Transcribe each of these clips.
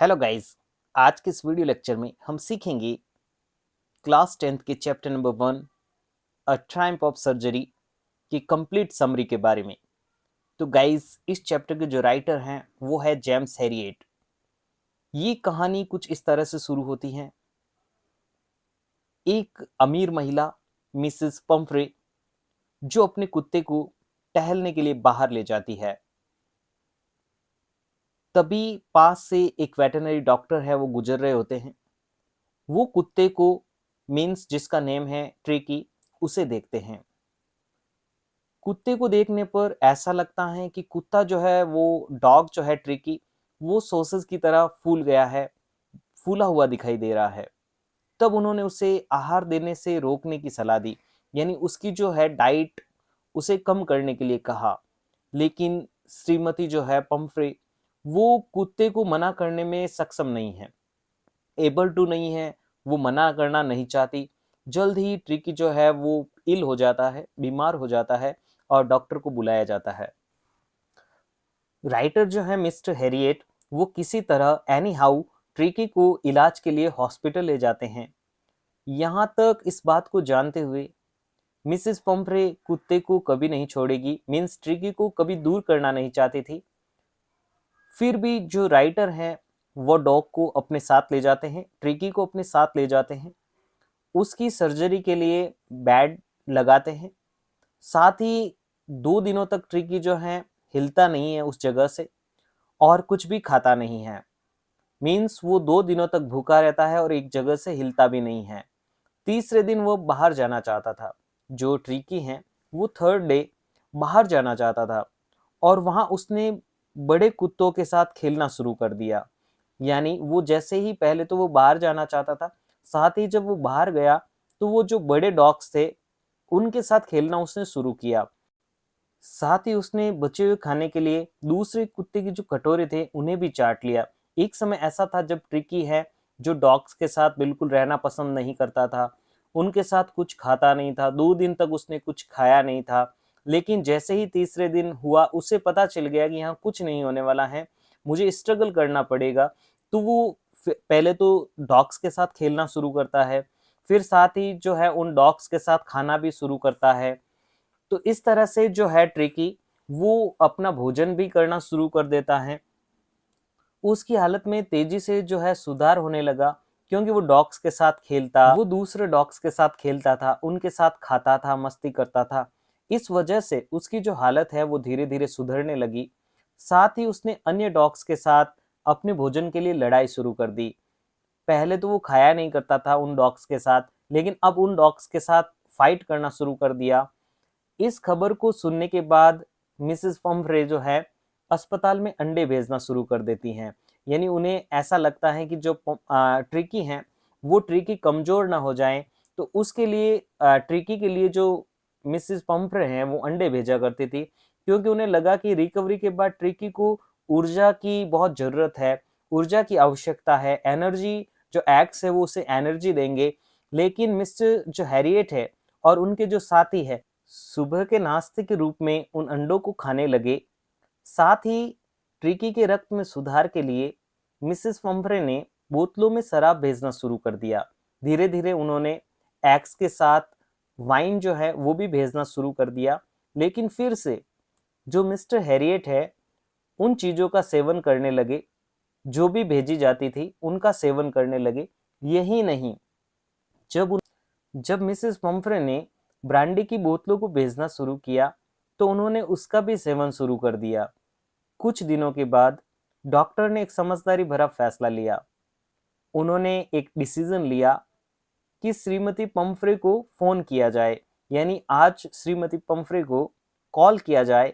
Hello guys. आज के इस वीडियो लेक्चर में हम सीखेंगे क्लास 10th के chapter number 1 a Triumph of surgery की कंप्लीट समरी के बारे में। तो गाइस, इस चैप्टर के जो राइटर हैं वो है जेम्स हैरिएट। ये कहानी कुछ इस तरह से शुरू होती है। एक अमीर महिला मिसेस पंफ्रे जो अपने कुत्ते को टहलने के लिए बाहर ले जाती है। तभी पास से एक वेटरनरी डॉक्टर है, वो गुजर रहे होते हैं। वो कुत्ते को, मीन्स जिसका नेम है ट्रिकी, उसे देखते हैं। कुत्ते को देखने पर ऐसा लगता है कि कुत्ता जो है, वो डॉग जो है ट्रिकी, वो सॉसेज की तरह फूल गया है, फूला हुआ दिखाई दे रहा है। तब उन्होंने उसे आहार देने से रोकने की सलाह दी, यानी उसकी जो है डाइट उसे कम करने के लिए कहा। लेकिन श्रीमती जो है पंफ्रे, वो कुत्ते को मना करने में सक्षम नहीं है, एबल टू नहीं है, वो मना करना नहीं चाहती। जल्द ही ट्रिकी जो है वो इल हो जाता है, बीमार हो जाता है और डॉक्टर को बुलाया जाता है। राइटर जो है मिस्टर हैरिएट, वो किसी तरह एनी हाउ ट्रिकी को इलाज के लिए हॉस्पिटल ले जाते हैं। यहाँ तक इस बात को जानते हुए मिसेस पंफ्रे कुत्ते को कभी नहीं छोड़ेगी, मीन्स ट्रिकी को कभी दूर करना नहीं चाहती थी। फिर भी जो राइटर हैं वो डॉग को अपने साथ ले जाते हैं, ट्रिकी को अपने साथ ले जाते हैं, उसकी सर्जरी के लिए बेड लगाते हैं। साथ ही 2 दिनों तक ट्रिकी जो है हिलता नहीं है उस जगह से और कुछ भी खाता नहीं है। मीन्स वो 2 दिनों तक भूखा रहता है और एक जगह से हिलता भी नहीं है। तीसरे दिन वो बाहर जाना चाहता था। जो ट्रिकी है वो थर्ड डे बाहर जाना चाहता था और वहां उसने बड़े कुत्तों के साथ खेलना शुरू कर दिया। यानी वो जैसे ही, पहले तो वो बाहर जाना चाहता था, साथ ही जब वो बाहर गया तो वो जो बड़े डॉग्स थे उनके साथ खेलना उसने शुरू किया। साथ ही उसने बचे हुए खाने के लिए दूसरे कुत्ते की जो कटोरे थे उन्हें भी चाट लिया। एक समय ऐसा था जब ट्रिकी है, जो डॉग्स के साथ बिल्कुल रहना पसंद नहीं करता था, उनके साथ कुछ खाता नहीं था, 2 दिन तक उसने कुछ खाया नहीं था। लेकिन जैसे ही तीसरे दिन हुआ, उसे पता चल गया कि यहाँ कुछ नहीं होने वाला है, मुझे स्ट्रगल करना पड़ेगा। तो वो पहले तो डॉग्स के साथ खेलना शुरू करता है, फिर साथ ही जो है उन डॉग्स के साथ खाना भी शुरू करता है। तो इस तरह से जो है ट्रिकी, वो अपना भोजन भी करना शुरू कर देता है। उसकी हालत में तेजी से जो है सुधार होने लगा, क्योंकि वो डॉग्स के साथ खेलता, वो दूसरे डॉग्स के साथ खेलता था, उनके साथ खाता था, मस्ती करता था। इस वजह से उसकी जो हालत है वो धीरे धीरे सुधरने लगी। साथ ही उसने अन्य डॉग्स के साथ अपने भोजन के लिए लड़ाई शुरू कर दी। पहले तो वो खाया नहीं करता था उन डॉग्स के साथ, लेकिन अब उन डॉग्स के साथ फाइट करना शुरू कर दिया। इस खबर को सुनने के बाद मिसेस पंफ्रे जो है अस्पताल में अंडे भेजना शुरू कर देती हैं। यानी उन्हें ऐसा लगता है कि जो ट्रिकी हैं वो ट्रिकी कमजोर ना हो जाए, तो उसके लिए ट्रिकी के लिए जो मिसेस पंफ्रे हैं वो अंडे भेजा करती थी, क्योंकि उन्हें लगा कि रिकवरी के बाद ट्रिकी को ऊर्जा की बहुत जरूरत है, ऊर्जा की आवश्यकता है, एनर्जी, जो एग्स है वो उसे एनर्जी देंगे। लेकिन मिस्टर जो हैरिएट है और उनके जो साथी है, सुबह के नाश्ते के रूप में उन अंडों को खाने लगे। साथ ही ट्रिकी के रक्त में सुधार के लिए मिसेस पंफ्रे ने बोतलों में शराब भेजना शुरू कर दिया। धीरे धीरे उन्होंने एग्स के साथ वाइन जो है वो भी भेजना शुरू कर दिया। लेकिन फिर से जो मिस्टर हैरिएट है उन चीज़ों का सेवन करने लगे, जो भी भेजी जाती थी उनका सेवन करने लगे। यही नहीं, जब जब मिसेस पंफ्रे ने ब्रांडी की बोतलों को भेजना शुरू किया तो उन्होंने उसका भी सेवन शुरू कर दिया। कुछ दिनों के बाद डॉक्टर ने एक समझदारी भरा फैसला लिया। उन्होंने एक डिसीजन लिया कि श्रीमती पंफ्रे को फोन किया जाए, यानी आज श्रीमती पंफ्रे को कॉल किया जाए,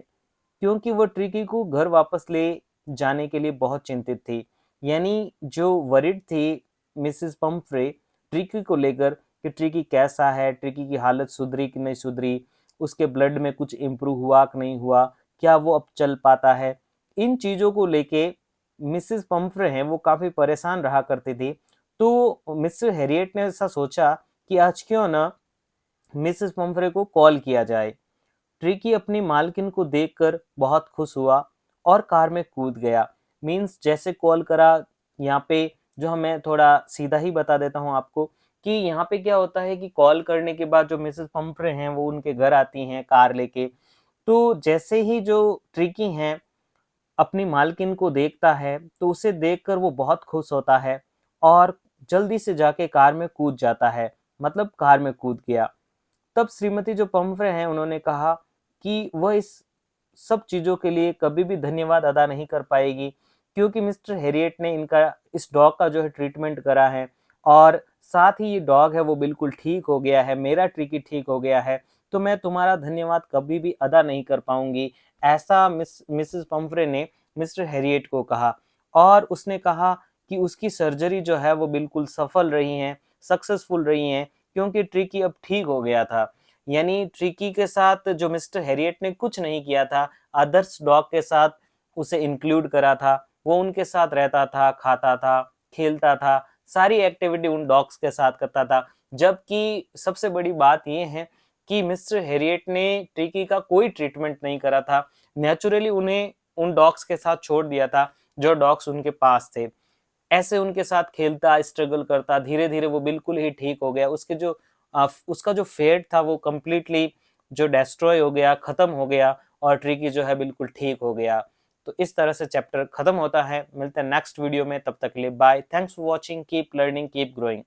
क्योंकि वो ट्रिकी को घर वापस ले जाने के लिए बहुत चिंतित थी। यानी जो वरिड थी मिसेस पंफ्रे ट्रिकी को लेकर कि ट्रिकी कैसा है, ट्रिकी की हालत सुधरी कि नहीं सुधरी, उसके ब्लड में कुछ इम्प्रूव हुआ कि नहीं हुआ, क्या वो अब चल पाता है, इन चीज़ों को लेके मिसेस पंफ्रे हैं वो काफ़ी परेशान रहा करती थी। तो मिस्टर हैरिएट ने ऐसा सोचा कि आज क्यों ना मिसेस पंफ्रे को कॉल किया जाए। ट्रिकी अपनी मालकिन को देखकर बहुत खुश हुआ और कार में कूद गया। मीन्स जैसे कॉल करा, यहाँ पे जो मैं थोड़ा सीधा ही बता देता हूँ आपको कि यहाँ पे क्या होता है कि कॉल करने के बाद जो मिसेस पंफ्रे हैं वो उनके घर आती हैं कार लेके। तो जैसे ही जो ट्रिकी हैं अपनी मालकिन को देखता है तो उसे देखकर वो बहुत खुश होता है और जल्दी से जाके कार में कूद जाता है, मतलब कार में कूद गया। तब श्रीमती जो पंफ्रे हैं उन्होंने कहा कि वह इस सब चीज़ों के लिए कभी भी धन्यवाद अदा नहीं कर पाएगी, क्योंकि मिस्टर हैरियट ने इनका इस डॉग का जो है ट्रीटमेंट करा है और साथ ही ये डॉग है वो बिल्कुल ठीक हो गया है, मेरा ट्रिकी ठीक हो गया है, तो मैं तुम्हारा धन्यवाद कभी भी अदा नहीं कर पाऊंगी। ऐसा मिसेस पंफ्रे ने मिस्टर हैरियट को कहा और उसने कहा कि उसकी सर्जरी जो है वो बिल्कुल सफल रही है, सक्सेसफुल रही है, क्योंकि ट्रिकी अब ठीक हो गया था। यानी ट्रिकी के साथ जो मिस्टर हैरियट ने कुछ नहीं किया था, अदर्स डॉग के साथ उसे इंक्लूड करा था, वो उनके साथ रहता था, खाता था, खेलता था, सारी एक्टिविटी उन डॉग्स के साथ करता था। जबकि सबसे बड़ी बात ये है कि मिस्टर हैरियट ने ट्रिकी का कोई ट्रीटमेंट नहीं करा था, नेचुरली उन्हें उन डॉग्स के साथ छोड़ दिया था जो डॉग्स उनके पास थे। ऐसे उनके साथ खेलता, स्ट्रगल करता, धीरे-धीरे वो बिल्कुल ही ठीक हो गया। उसका जो फेट था वो कंप्लीटली जो डिस्ट्रॉय हो गया, खत्म हो गया और ट्रिकी जो है बिल्कुल ठीक हो गया। तो इस तरह से चैप्टर खत्म होता है। मिलते हैं नेक्स्ट वीडियो में, तब तक के लिए bye. Thanks for watching, keep learning, keep growing.